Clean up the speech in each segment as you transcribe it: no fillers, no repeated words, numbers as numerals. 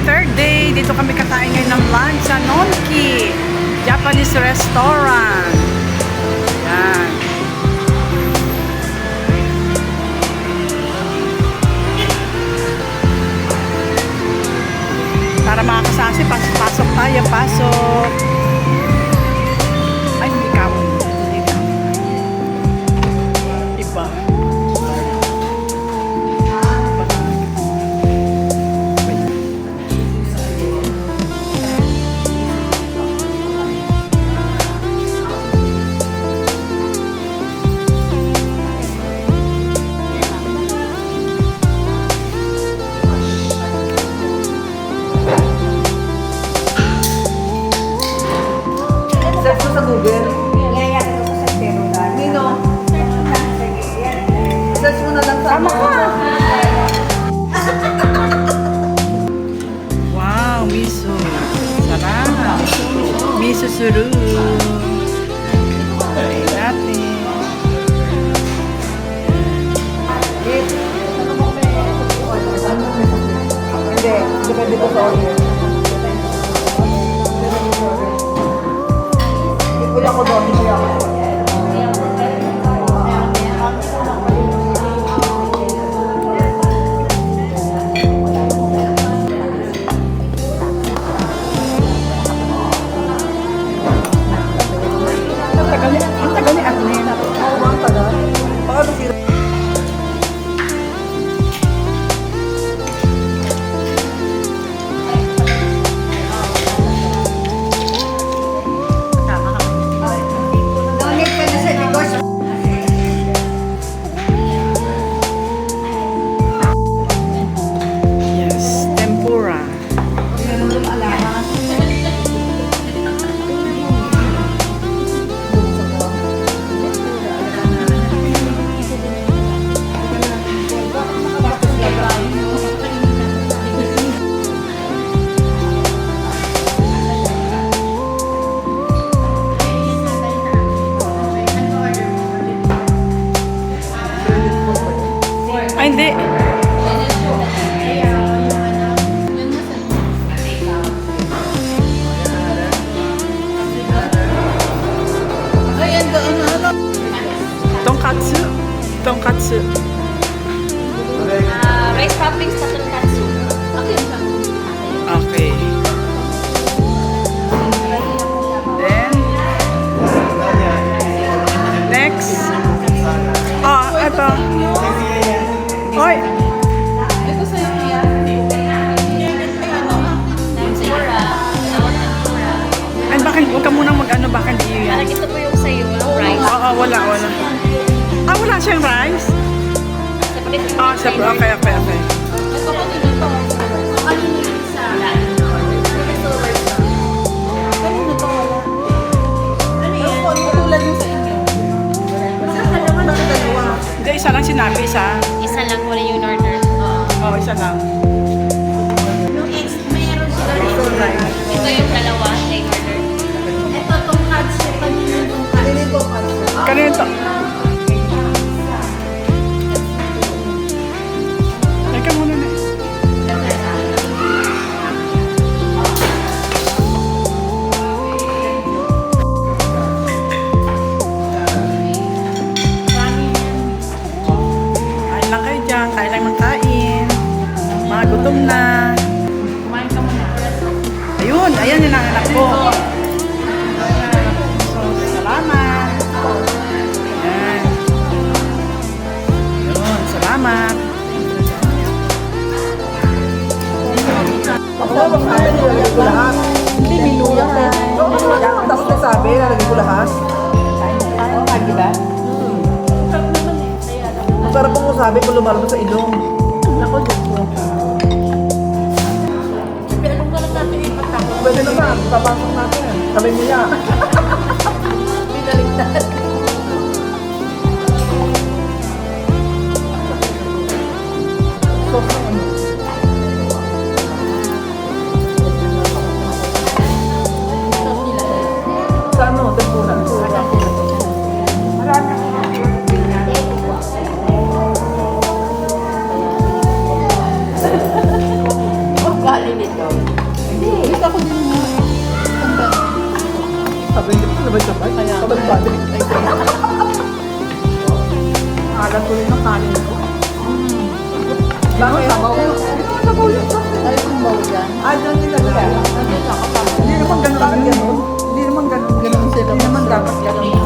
third day. Dito kami kakain ngayon ng lunch sa Nonki Japanese restaurant. Yan. Para makakasasi, pasok tayo, pasok. Ay, hindi ka mo. Iba. Search mo sa Google. Nino? Search mo na lang sa Tama ka. Wow, miso. Sarap. Miso suru. Kain natin. Hindi. Depende ko sa order. Kuya ko doon. Kuya ko. Ang tagal ni Agnes. Oo, ang tagal. Baka masira. Yes, tempura. Ay, hindi. Tonkatsu. Tonkatsu. Rice toppings sa tonkatsu. Okay. Then, next. Ito. Hoy. Ito sa'yo niya. Tempura. Ay, bakit huwag ka munang mag-ano, bakit di yan? Parang ito po yung sa'yo, walang rice. Oo, wala. Wala siyang rice? Separate yung Separate. Okay. Ito po din ito. Ano yung isa? Kanino to wala? Ano yan? Tulad yung sa inyo. Bakit dalawa? Hindi, isa lang sinabi, isa. Isa lang wala yung order. Oo, isa lang. Yung ex, mayroon sila rin. Ito yung dalawa na yung order. Ito tonkatsu. Kanino yung tonkatsu? Kanino to? Teka muna na. Kain lang kayo dyan. Kain lang ng kain. Mga gutom na. Kumain ka muna. Ayun, ayan yung anak ko. So, salamat. Ayan. Ayun, salamat. Ako na, baka sabi nilalagay ko lahat. Hindi, binulang na. Tapos nagsabi, lalagay ko lahat. Diba? Ang sarap kong sabi kung lumalabas sa ilong. Ako dito. Sabi, anong ka lang natin ipatako? Pwede naman, papasok natin. Kami niya. Binaligtad. So, ano? Sa ano, tempura. Marami. Galing nito. ko din nga. Ang gano'n. Sabi niyo po, sabay-sabay. Kaya, Sabay-sabay. ay, kaya. Alam ko rin ang kanin ko. Bakit? Sabaw. Sabaw yun. Ay, kung bawa yan. Ah, dyan din talaga. Hindi naman ganun. Bakit ganun? Hindi naman ganun. Ganun sila. Hindi naman dapat ganun.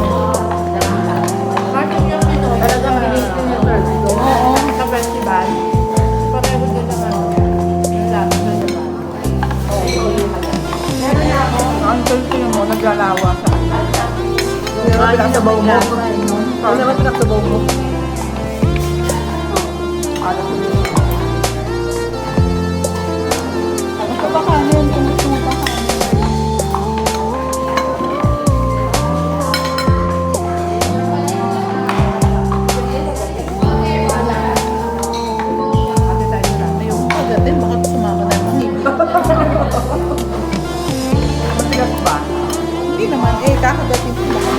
Talagang binito niya service ko. Oo. Sa festival. Pareho din naman. Yung lasa na naman. Meron na ako. Ang tulsin mo, naglalawa sa Hindi naman pinaksabaw mo. Hindi naman pinaksabaw mo. Alam ko yun. Gusto pa kanin. Kung gusto mo pa kanin. Kasi tayo na. Ayun, pagdating, baka sumama na lang. Matigas ba? Hindi naman, kakagating ko baka.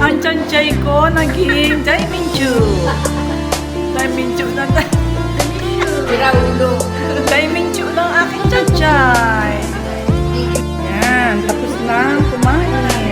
Ang chanchay ko naging Daiminchu. Daiminchu na Piraulo. Daiminchu lang aking chanchay. Yan, tapos na kumain.